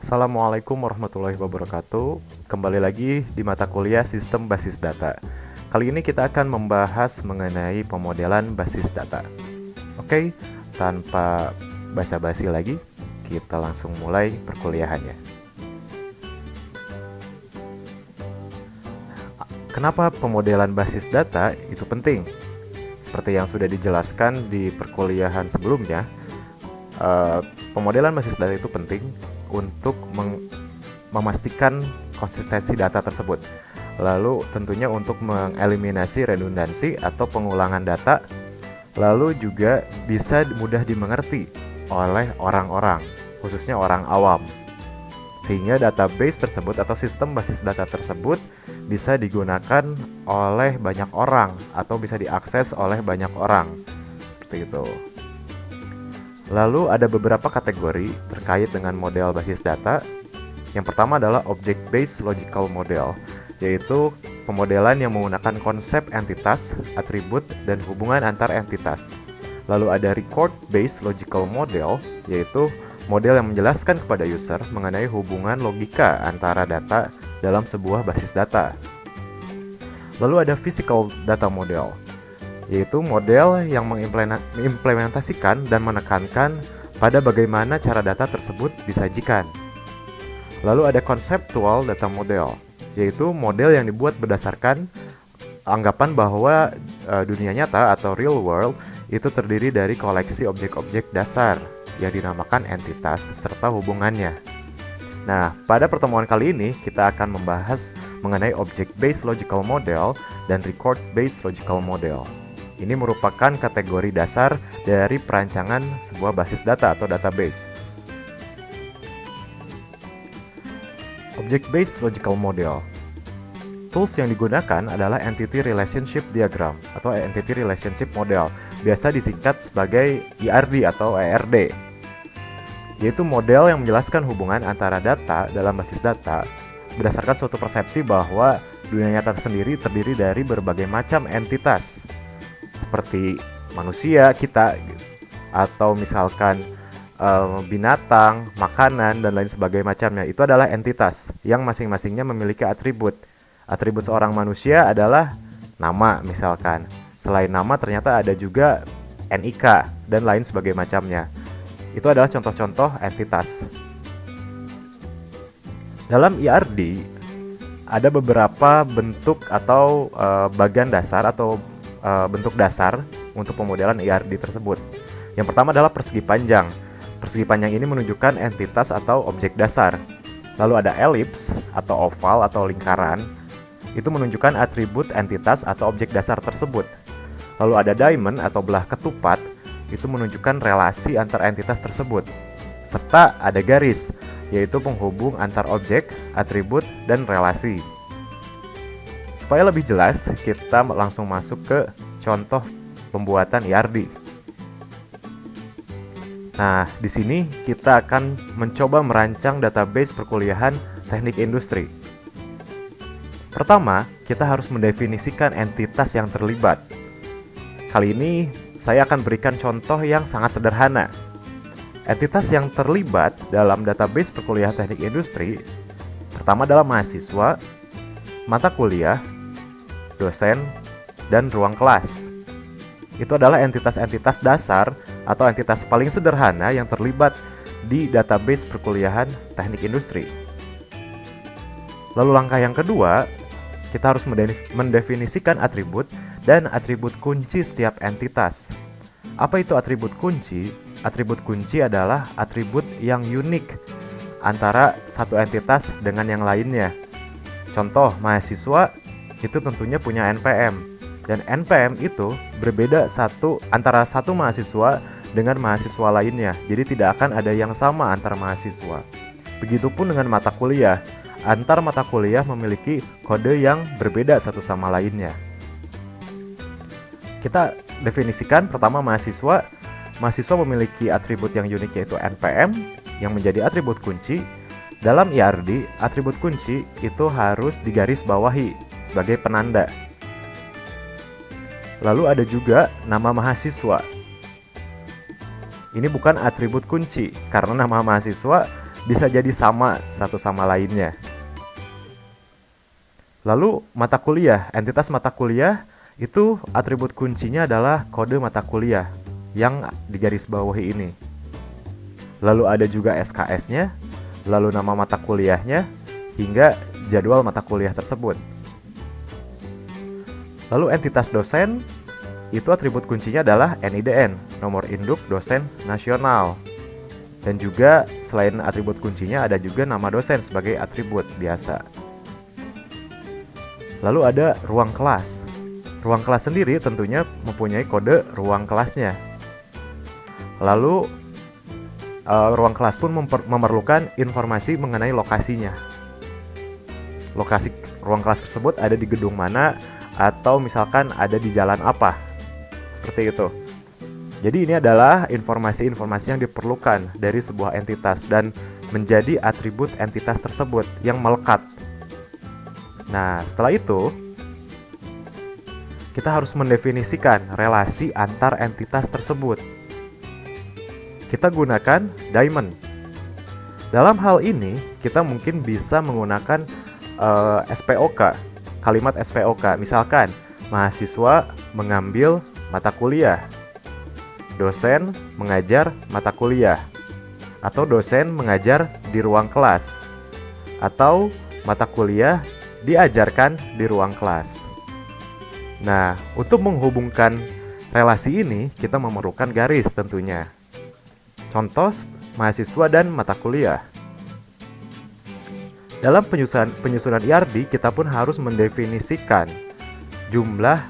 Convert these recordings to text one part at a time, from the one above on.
Assalamualaikum warahmatullahi wabarakatuh. Kembali lagi di mata kuliah Sistem Basis Data. Kali ini kita akan membahas mengenai pemodelan basis data. Oke, tanpa basa-basi lagi, kita langsung mulai perkuliahannya. Kenapa pemodelan basis data itu penting? Seperti yang sudah dijelaskan di perkuliahan sebelumnya, pemodelan basis data itu penting untuk memastikan konsistensi data tersebut. Lalu tentunya untuk mengeliminasi redundansi atau pengulangan data, lalu juga bisa mudah dimengerti oleh orang-orang, khususnya orang awam. Sehingga database tersebut atau sistem basis data tersebut bisa digunakan oleh banyak orang atau bisa diakses oleh banyak orang. Seperti itu. Lalu ada beberapa kategori terkait dengan model basis data. Yang pertama adalah Object-Based Logical Model, yaitu pemodelan yang menggunakan konsep entitas, atribut, dan hubungan antar entitas. Lalu ada Record-Based Logical Model, yaitu model yang menjelaskan kepada user mengenai hubungan logika antara data dalam sebuah basis data. Lalu ada Physical Data Model, yaitu model yang mengimplementasikan dan menekankan pada bagaimana cara data tersebut disajikan. Lalu ada Conceptual Data Model, yaitu model yang dibuat berdasarkan anggapan bahwa dunia nyata atau real world itu terdiri dari koleksi objek-objek dasar yang dinamakan entitas serta hubungannya. Nah, pada pertemuan kali ini kita akan membahas mengenai Object-Based Logical Model dan Record-Based Logical Model. Ini merupakan kategori dasar dari perancangan sebuah basis data atau database. Object-Based Logical Model. Tools yang digunakan adalah Entity Relationship Diagram atau Entity Relationship Model, biasa disingkat sebagai ERD atau ERD, yaitu model yang menjelaskan hubungan antara data dalam basis data berdasarkan suatu persepsi bahwa dunia nyata sendiri terdiri dari berbagai macam entitas, seperti manusia, kita, atau misalkan binatang, makanan, dan lain sebagainya macamnya. Itu adalah entitas yang masing-masingnya memiliki atribut. Atribut seorang manusia adalah nama misalkan. Selain nama ternyata ada juga NIK dan lain sebagainya macamnya. Itu adalah contoh-contoh entitas. Dalam ERD ada beberapa bentuk atau bagian dasar atau bentuk dasar untuk pemodelan ERD tersebut. Yang pertama adalah persegi panjang. Persegi panjang ini menunjukkan entitas atau objek dasar. Lalu ada elips atau oval atau lingkaran. Itu menunjukkan atribut entitas atau objek dasar tersebut. Lalu ada diamond atau belah ketupat. Itu menunjukkan relasi antar entitas tersebut. Serta ada garis, yaitu penghubung antar objek, atribut, dan relasi. Supaya lebih jelas, kita langsung masuk ke contoh pembuatan ERD. Nah, di sini kita akan mencoba merancang database perkuliahan teknik industri. Pertama, kita harus mendefinisikan entitas yang terlibat. Kali ini, saya akan berikan contoh yang sangat sederhana. Entitas yang terlibat dalam database perkuliahan teknik industri, pertama adalah mahasiswa, mata kuliah, dosen, dan ruang kelas. Itu adalah entitas-entitas dasar atau entitas paling sederhana yang terlibat di database perkuliahan teknik industri. Lalu langkah yang kedua, kita harus mendefinisikan atribut dan atribut kunci setiap entitas. Apa itu atribut kunci? Atribut kunci adalah atribut yang unik antara satu entitas dengan yang lainnya. Contoh, mahasiswa itu tentunya punya NPM. Dan NPM itu berbeda antara satu mahasiswa dengan mahasiswa lainnya. Jadi tidak akan ada yang sama antara mahasiswa. Begitupun dengan mata kuliah. Antar mata kuliah memiliki kode yang berbeda satu sama lainnya. Kita definisikan pertama mahasiswa. Mahasiswa memiliki atribut yang unik yaitu NPM yang menjadi atribut kunci. Dalam ERD, atribut kunci itu harus digarisbawahi sebagai penanda. Lalu ada juga nama mahasiswa. Ini bukan atribut kunci, karena nama mahasiswa bisa jadi sama satu sama lainnya. Lalu mata kuliah, entitas mata kuliah itu atribut kuncinya adalah kode mata kuliah yang digarisbawahi ini. Lalu ada juga SKS-nya, lalu nama mata kuliahnya, hingga jadwal mata kuliah tersebut. Lalu entitas dosen, itu atribut kuncinya adalah NIDN, nomor induk dosen nasional. Dan juga selain atribut kuncinya ada juga nama dosen sebagai atribut biasa. Lalu ada ruang kelas. Ruang kelas sendiri tentunya mempunyai kode ruang kelasnya. Lalu ruang kelas pun memerlukan informasi mengenai lokasinya. Lokasi ruang kelas tersebut ada di gedung mana, atau misalkan ada di jalan apa. Seperti itu. Jadi ini adalah informasi-informasi yang diperlukan dari sebuah entitas dan menjadi atribut entitas tersebut yang melekat. Nah, setelah itu kita harus mendefinisikan relasi antar entitas tersebut. Kita gunakan diamond. Dalam hal ini, kita mungkin bisa menggunakan SPOK, kalimat SPOK. Misalkan, mahasiswa mengambil mata kuliah, dosen mengajar mata kuliah, atau dosen mengajar di ruang kelas, atau mata kuliah diajarkan di ruang kelas. Nah, untuk menghubungkan relasi ini, kita memerlukan garis tentunya. Contoh, mahasiswa dan mata kuliah. Dalam penyusunan IRD, kita pun harus mendefinisikan jumlah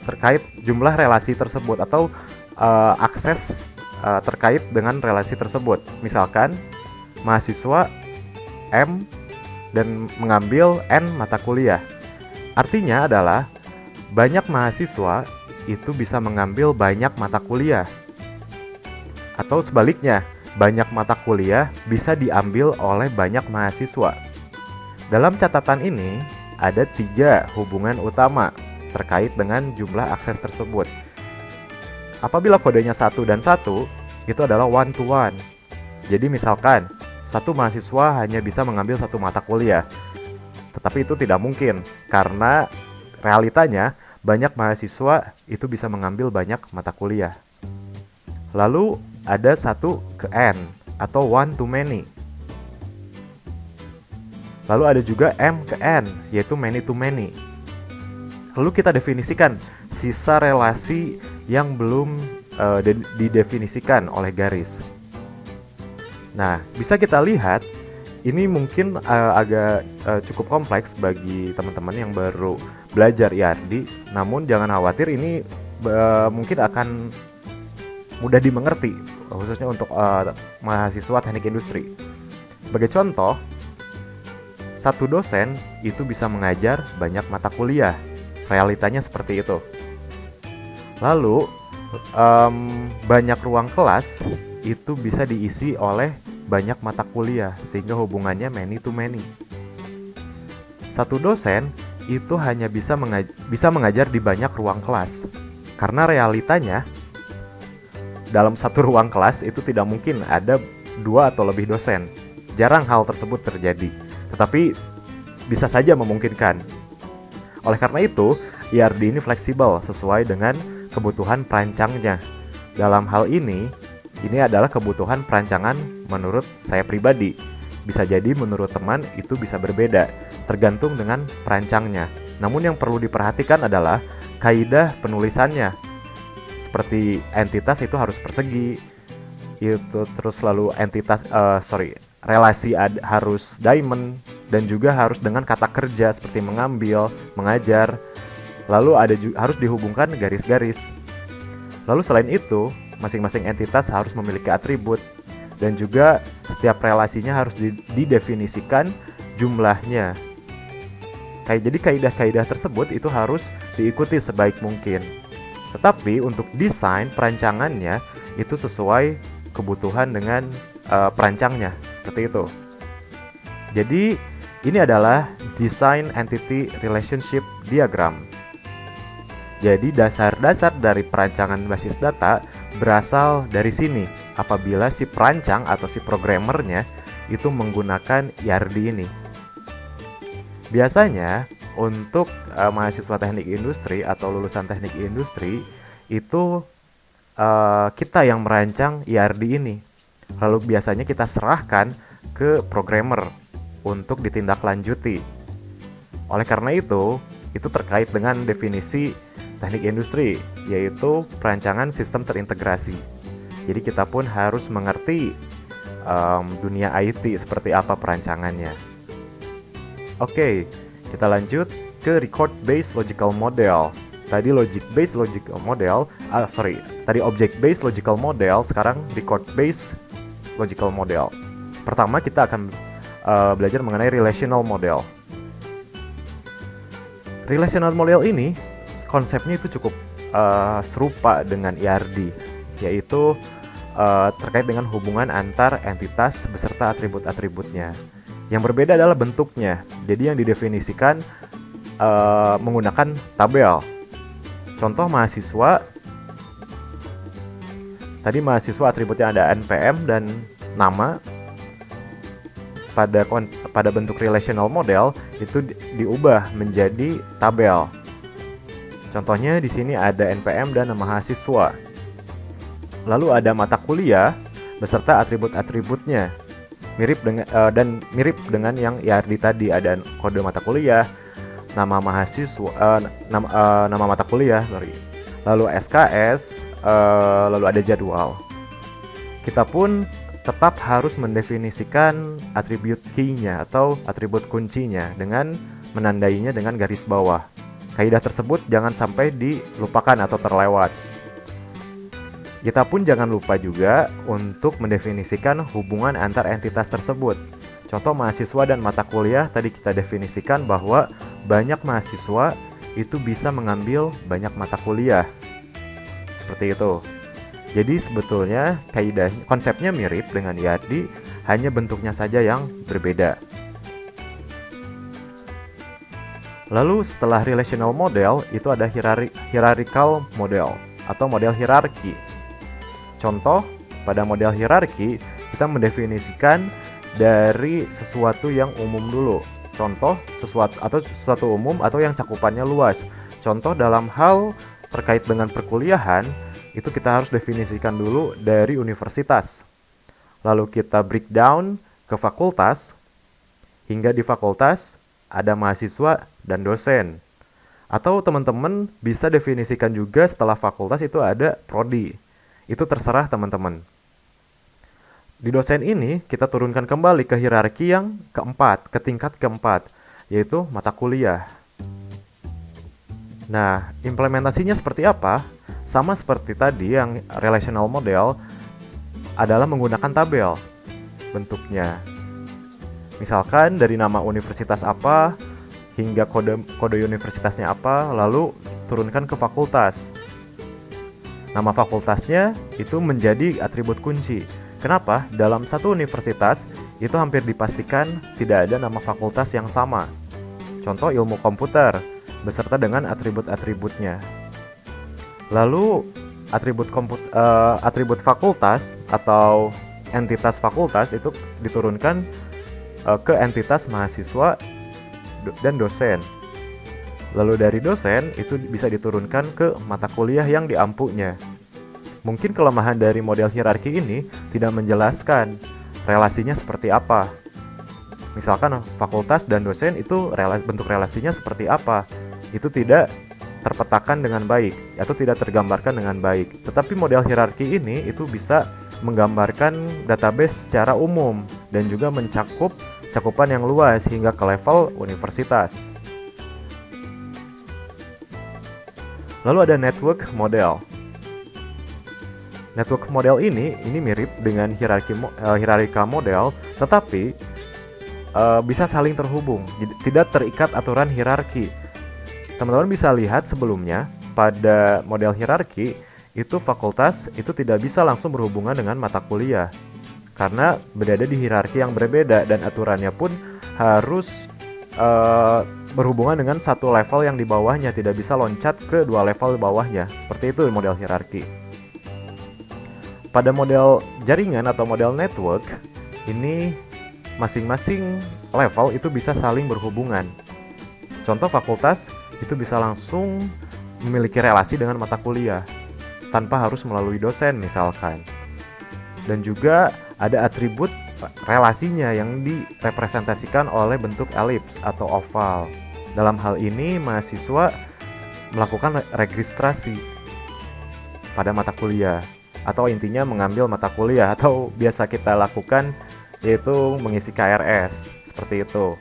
terkait jumlah relasi tersebut atau akses terkait dengan relasi tersebut. Misalkan, mahasiswa M dan mengambil N mata kuliah. Artinya adalah banyak mahasiswa itu bisa mengambil banyak mata kuliah. Atau sebaliknya, banyak mata kuliah bisa diambil oleh banyak mahasiswa. Dalam catatan ini, ada 3 hubungan utama terkait dengan jumlah akses tersebut. Apabila kodenya 1 dan 1, itu adalah one to one. Jadi misalkan, satu mahasiswa hanya bisa mengambil 1 mata kuliah. Tetapi itu tidak mungkin, karena realitanya banyak mahasiswa itu bisa mengambil banyak mata kuliah. Lalu ada 1 ke N atau one to many. Lalu ada juga M ke N, yaitu many to many. Lalu kita definisikan sisa relasi yang belum didefinisikan oleh garis. Nah, bisa kita lihat ini mungkin agak cukup kompleks bagi teman-teman yang baru belajar IRD. Namun jangan khawatir, ini mungkin akan mudah dimengerti, khususnya untuk mahasiswa teknik industri. Sebagai contoh, satu dosen itu bisa mengajar banyak mata kuliah. Realitanya seperti itu. Lalu, banyak ruang kelas itu bisa diisi oleh banyak mata kuliah, sehingga hubungannya many to many. Satu dosen itu hanya bisa mengajar di banyak ruang kelas, karena realitanya dalam satu ruang kelas itu tidak mungkin ada 2 atau lebih dosen. Jarang hal tersebut terjadi, tetapi bisa saja memungkinkan. Oleh karena itu, IRD ini fleksibel sesuai dengan kebutuhan perancangnya. Dalam hal ini adalah kebutuhan perancangan menurut saya pribadi. Bisa jadi menurut teman itu bisa berbeda, tergantung dengan perancangnya. Namun yang perlu diperhatikan adalah kaidah penulisannya. Seperti entitas itu harus persegi, itu terus lalu relasi harus diamond, dan juga harus dengan kata kerja seperti mengambil, mengajar. Lalu harus dihubungkan garis-garis. Lalu selain itu, masing-masing entitas harus memiliki atribut, dan juga setiap relasinya harus didefinisikan jumlahnya. Jadi kaidah-kaidah tersebut itu harus diikuti sebaik mungkin. Tetapi untuk desain perancangannya itu sesuai kebutuhan dengan perancangnya, seperti itu. Jadi ini adalah Design Entity Relationship Diagram. Jadi dasar-dasar dari perancangan basis data berasal dari sini. Apabila si perancang atau si programmernya itu menggunakan IRD ini. Biasanya untuk mahasiswa teknik industri atau lulusan teknik industri itu kita yang merancang IRD ini. Lalu biasanya kita serahkan ke programmer untuk ditindaklanjuti. Oleh karena itu terkait dengan definisi teknik industri, yaitu perancangan sistem terintegrasi. Jadi kita pun harus mengerti dunia IT seperti apa perancangannya. Oke, kita lanjut ke record based logical model. Tadi object based logical model, sekarang record based logical model. Pertama kita akan belajar mengenai relational model. Relational model ini konsepnya itu cukup serupa dengan IRD, yaitu terkait dengan hubungan antar entitas beserta atribut-atributnya. Yang berbeda adalah bentuknya. Jadi yang didefinisikan menggunakan tabel. Contoh mahasiswa. Tadi mahasiswa atributnya ada NPM dan nama. Pada bentuk relational model itu diubah menjadi tabel. Contohnya di sini ada NPM dan nama mahasiswa. Lalu ada mata kuliah beserta atribut-atributnya. Mirip dengan yang IRD tadi, ada kode mata kuliah, nama mahasiswa, nama mata kuliah, lalu SKS, lalu ada jadwal. Kita pun tetap harus mendefinisikan atribut key-nya atau atribut kuncinya dengan menandainya dengan garis bawah. Kaidah tersebut jangan sampai dilupakan atau terlewat. Kita pun jangan lupa juga untuk mendefinisikan hubungan antar entitas tersebut. Contoh mahasiswa dan mata kuliah, tadi kita definisikan bahwa banyak mahasiswa itu bisa mengambil banyak mata kuliah. Seperti itu. Jadi sebetulnya konsepnya mirip dengan IRD, hanya bentuknya saja yang berbeda. Lalu setelah relational model itu ada hierarchical model atau model hierarki. Contoh, pada model hierarki kita mendefinisikan dari sesuatu yang umum dulu. Contoh, sesuatu umum atau yang cakupannya luas. Contoh dalam hal terkait dengan perkuliahan, itu kita harus definisikan dulu dari universitas. Lalu kita breakdown ke fakultas, hingga di fakultas ada mahasiswa dan dosen. Atau teman-teman bisa definisikan juga setelah fakultas itu ada prodi. Itu terserah teman-teman. Di dosen ini kita turunkan kembali ke hierarki yang keempat, ke tingkat keempat, yaitu mata kuliah. Nah, implementasinya seperti apa? Sama seperti tadi yang relational model adalah menggunakan tabel bentuknya. Misalkan dari nama universitas apa hingga kode universitasnya apa, lalu turunkan ke fakultas. Nama fakultasnya itu menjadi atribut kunci. Kenapa? Dalam satu universitas itu hampir dipastikan tidak ada nama fakultas yang sama. Contoh ilmu komputer beserta dengan atribut-atributnya. Lalu atribut fakultas atau entitas fakultas itu diturunkan ke entitas mahasiswa dan dosen. Lalu dari dosen itu bisa diturunkan ke mata kuliah yang diampunya. Mungkin kelemahan dari model hierarki ini tidak menjelaskan relasinya seperti apa. Misalkan fakultas dan dosen itu bentuk relasinya seperti apa. Itu tidak terpetakan dengan baik atau tidak tergambarkan dengan baik. Tetapi model hierarki ini itu bisa menggambarkan database secara umum dan juga mencakup cakupan yang luas hingga ke level universitas. Lalu ada network model. Network model ini mirip dengan hierarchical model, tetapi bisa saling terhubung, tidak terikat aturan hierarki. Teman-teman bisa lihat sebelumnya pada model hierarki itu fakultas itu tidak bisa langsung berhubungan dengan mata kuliah karena berada di hierarki yang berbeda dan aturannya pun harus berhubungan dengan satu level yang di bawahnya, tidak bisa loncat ke dua level di bawahnya. Seperti itu model hierarki. Pada model jaringan atau model network ini masing-masing level itu bisa saling berhubungan. Contoh fakultas itu bisa langsung memiliki relasi dengan mata kuliah tanpa harus melalui dosen misalkan. Dan juga ada atribut relasinya yang direpresentasikan oleh bentuk elips atau oval. Dalam hal ini mahasiswa melakukan registrasi pada mata kuliah, atau intinya mengambil mata kuliah, atau biasa kita lakukan yaitu mengisi KRS, seperti itu.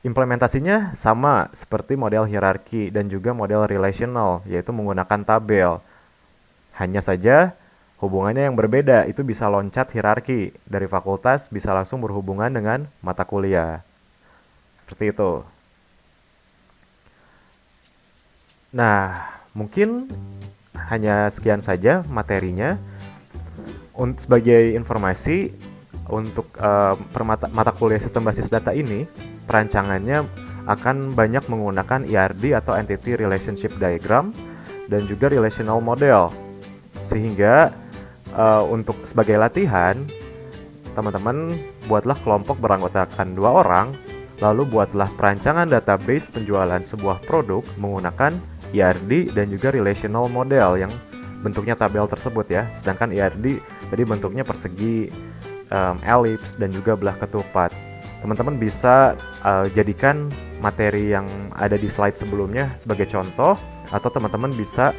Implementasinya sama seperti model hierarki dan juga model relational, yaitu menggunakan tabel. Hanya saja hubungannya yang berbeda, itu bisa loncat hierarki dari fakultas bisa langsung berhubungan dengan mata kuliah. Seperti itu. Nah, mungkin hanya sekian saja materinya. Sebagai informasi, untuk mata kuliah sistem basis data ini, perancangannya akan banyak menggunakan ERD atau Entity Relationship Diagram dan juga Relational Model. Sehingga untuk sebagai latihan, teman-teman buatlah kelompok beranggotakan 2 orang, lalu buatlah perancangan database penjualan sebuah produk menggunakan ERD dan juga Relational Model yang bentuknya tabel tersebut ya. Sedangkan ERD tadi bentuknya persegi, elips, dan juga belah ketupat. Teman-teman bisa jadikan materi yang ada di slide sebelumnya sebagai contoh, atau teman-teman bisa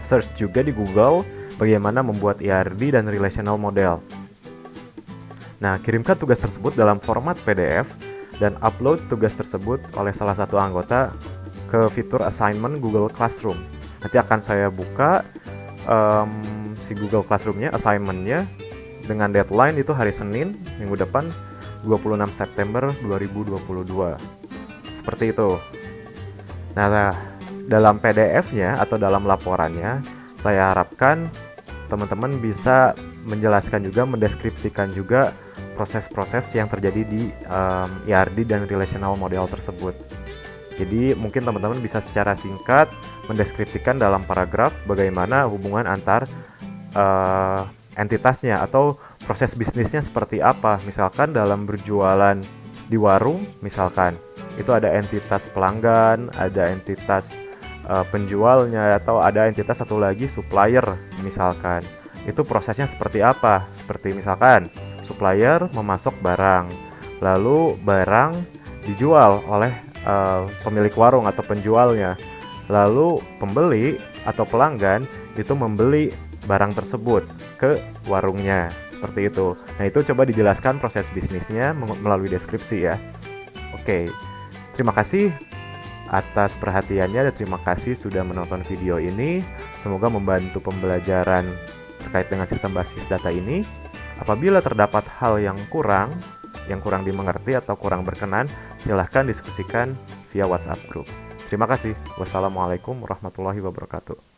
search juga di Google bagaimana membuat ERD dan Relational Model. Nah, kirimkan tugas tersebut dalam format PDF dan upload tugas tersebut oleh salah satu anggota ke fitur assignment Google Classroom. Nanti akan saya buka si Google Classroom-nya, assignment-nya, dengan deadline itu hari Senin minggu depan 26 September 2022. Seperti itu. Nah, dalam PDF-nya atau dalam laporannya, saya harapkan teman-teman bisa menjelaskan juga, mendeskripsikan juga proses-proses yang terjadi di ERD dan Relational Model tersebut. Jadi mungkin teman-teman bisa secara singkat mendeskripsikan dalam paragraf bagaimana hubungan antar entitasnya atau proses bisnisnya seperti apa. Misalkan dalam berjualan di warung, misalkan itu ada entitas pelanggan, ada entitas penjualnya, atau ada entitas satu lagi supplier misalkan. Itu prosesnya seperti apa? Seperti misalkan supplier memasok barang, lalu barang dijual oleh pemilik warung atau penjualnya, lalu pembeli atau pelanggan itu membeli barang tersebut ke warungnya, seperti itu. Nah, itu coba dijelaskan proses bisnisnya melalui deskripsi ya. Oke, terima kasih atas perhatiannya dan terima kasih sudah menonton video ini. Semoga membantu pembelajaran terkait dengan sistem basis data ini. Apabila terdapat hal yang kurang dimengerti atau kurang berkenan, silahkan diskusikan via WhatsApp group. Terima kasih. Wassalamualaikum warahmatullahi wabarakatuh.